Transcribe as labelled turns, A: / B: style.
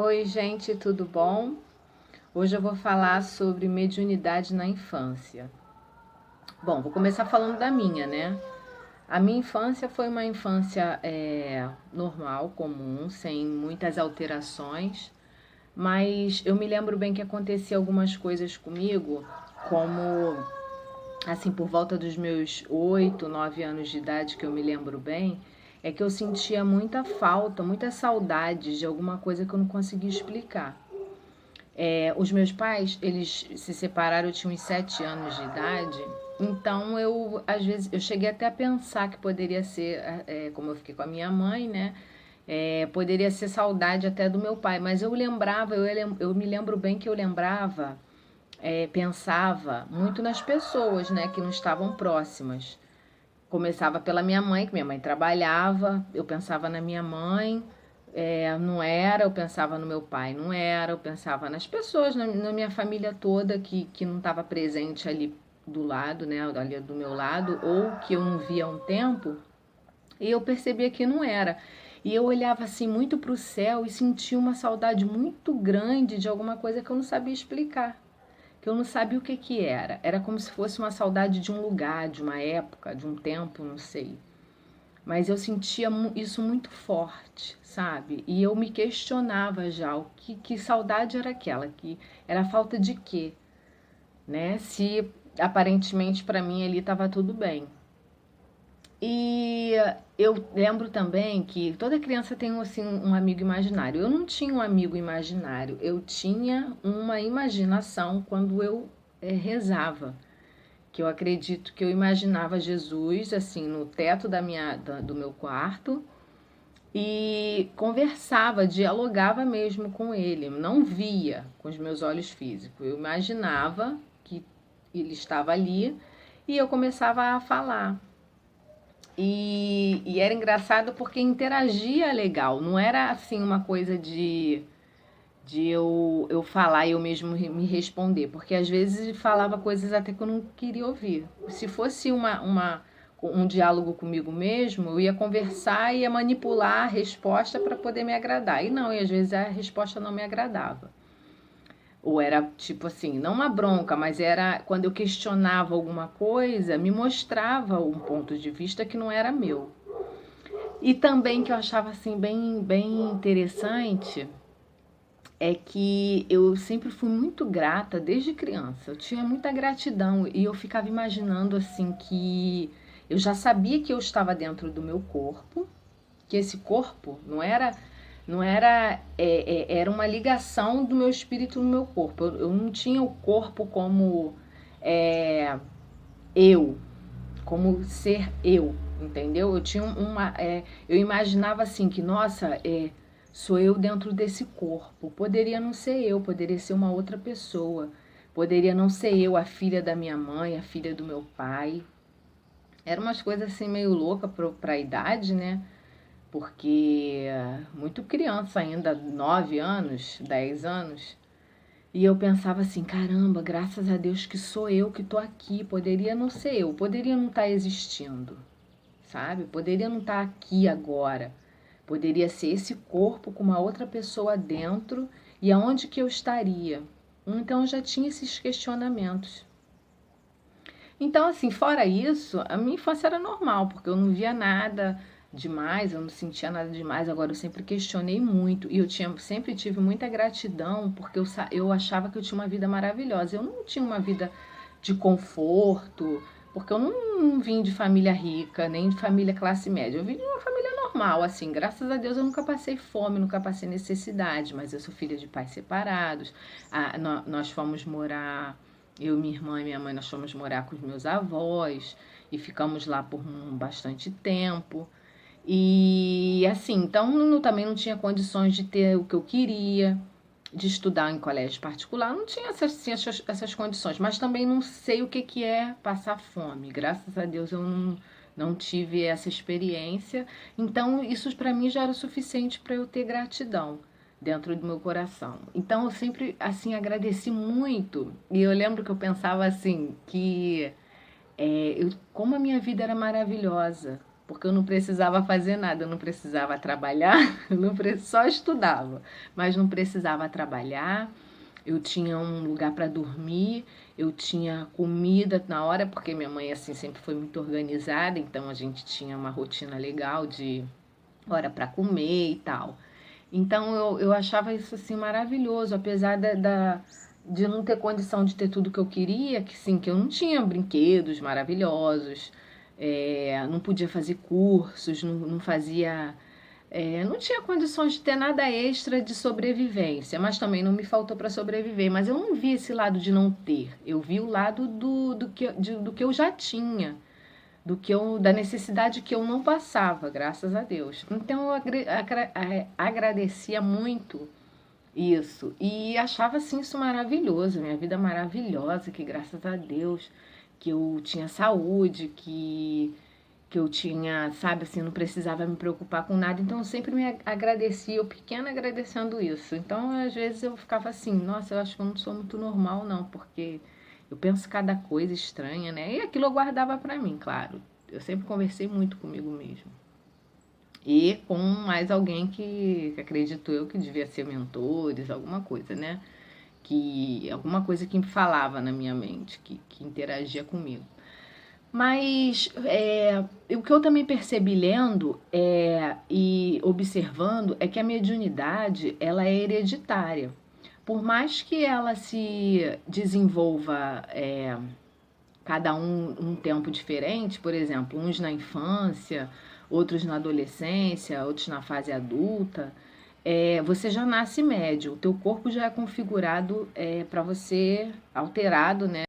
A: Oi, gente, tudo bom? Hoje eu vou falar sobre mediunidade na infância. Bom, vou começar falando da minha, né? A minha infância foi uma infância normal, comum, sem muitas alterações, mas eu me lembro bem que acontecia algumas coisas comigo, como, assim, por volta dos meus 8, 9 anos de idade, que eu me lembro bem, é que eu sentia muita falta, muita saudade de alguma coisa que eu não conseguia explicar. Os meus pais, eles se separaram, eu tinha uns 7 anos de idade, então eu, às vezes, eu cheguei até a pensar que poderia ser, como eu fiquei com a minha mãe, né, poderia ser saudade até do meu pai, mas eu lembrava, eu me lembro bem que eu lembrava, pensava muito nas pessoas, né, que não estavam próximas. Começava pela minha mãe, que minha mãe trabalhava, eu pensava na minha mãe, não era, eu pensava no meu pai, não era, eu pensava nas pessoas, na minha família toda que não estava presente ali do lado, né, ali do meu lado, ou que eu não via há um tempo, e eu percebia que não era. E eu olhava assim muito para o céu e sentia uma saudade muito grande de alguma coisa que eu não sabia explicar, que eu não sabia o que que era. Era como se fosse uma saudade de um lugar, de uma época, de um tempo, não sei. Mas eu sentia isso muito forte, sabe? E eu me questionava já que saudade era aquela, que era falta de quê, né? Se aparentemente para mim ali estava tudo bem. E eu lembro também que toda criança tem assim um amigo imaginário. Eu não tinha um amigo imaginário, eu tinha uma imaginação quando eu rezava, que eu acredito que eu imaginava Jesus assim no teto do meu quarto e conversava, dialogava mesmo com ele, não via com os meus olhos físicos. Eu imaginava que ele estava ali e eu começava a falar. E era engraçado porque interagia legal, não era assim uma coisa de eu falar e eu mesmo me responder, porque às vezes falava coisas até que eu não queria ouvir. Se fosse um diálogo comigo mesmo, eu ia conversar e ia manipular a resposta para poder me agradar. E não, e às vezes a resposta não me agradava. Ou era tipo assim, não uma bronca, mas era quando eu questionava alguma coisa, me mostrava um ponto de vista que não era meu. E também que eu achava assim bem interessante é que eu sempre fui muito grata desde criança. Eu tinha muita gratidão e eu ficava imaginando assim que eu já sabia que eu estava dentro do meu corpo, que esse corpo não era era uma ligação do meu espírito no meu corpo. Eu não tinha o corpo como é, eu, como ser eu, entendeu? Eu tinha eu imaginava assim que, nossa, sou eu dentro desse corpo. Poderia não ser eu, poderia ser uma outra pessoa. Poderia não ser eu, a filha da minha mãe, a filha do meu pai. Eram umas coisas assim meio loucas para a idade, né? Porque muito criança ainda, 9 anos, 10 anos. E eu pensava assim, caramba, graças a Deus que sou eu que tô aqui. Poderia não ser eu, poderia não estar existindo, sabe? Poderia não estar aqui agora. Poderia ser esse corpo com uma outra pessoa dentro e aonde que eu estaria? Então eu já tinha esses questionamentos. Então, assim, fora isso, a minha infância era normal, porque eu não via nada demais, eu não sentia nada demais. Agora, eu sempre questionei muito e sempre tive muita gratidão, porque eu achava que eu tinha uma vida maravilhosa. Eu não tinha uma vida de conforto, porque eu não vim de família rica, nem de família classe média. Eu vim de uma família normal, assim. Graças a Deus eu nunca passei fome, nunca passei necessidade, mas eu sou filha de pais separados. Nós fomos morar eu, minha irmã e minha mãe, nós fomos morar com os meus avós e ficamos lá por bastante tempo. E assim, então também não tinha condições de ter o que eu queria, de estudar em colégio particular, não tinha essas condições, mas também não sei o que é passar fome. Graças a Deus eu não tive essa experiência, então isso para mim já era o suficiente para eu ter gratidão dentro do meu coração. Então eu sempre assim agradeci muito e eu lembro que eu pensava assim que como a minha vida era maravilhosa, porque eu não precisava fazer nada, eu não precisava trabalhar, só estudava, mas não precisava trabalhar, eu tinha um lugar para dormir, eu tinha comida na hora, porque minha mãe assim sempre foi muito organizada, então a gente tinha uma rotina legal de hora para comer e tal. Então eu achava isso assim maravilhoso, apesar de não ter condição de ter tudo que eu queria, que sim, que eu não tinha brinquedos maravilhosos, não podia fazer cursos, não fazia. Não tinha condições de ter nada extra de sobrevivência, mas também não me faltou para sobreviver. Mas eu não vi esse lado de não ter, eu vi o lado do que eu já tinha, da necessidade que eu não passava, graças a Deus. Então eu agradecia muito isso e achava assim isso maravilhoso, minha vida maravilhosa, que graças a Deus que eu tinha saúde, que eu tinha, sabe, assim, não precisava me preocupar com nada, então eu sempre me agradecia, eu pequena agradecendo isso. Então, às vezes eu ficava assim, nossa, eu acho que eu não sou muito normal não, porque eu penso cada coisa estranha, né? E aquilo eu guardava pra mim, claro. Eu sempre conversei muito comigo mesmo. E com mais alguém que acredito eu que devia ser mentores, alguma coisa, né? Alguma coisa que me falava na minha mente, que interagia comigo. Mas o que eu também percebi lendo e observando é que a mediunidade ela é hereditária. Por mais que ela se desenvolva cada um tempo diferente, por exemplo, uns na infância, outros na adolescência, outros na fase adulta, você já nasce médio, o teu corpo já é configurado para você, alterado, né?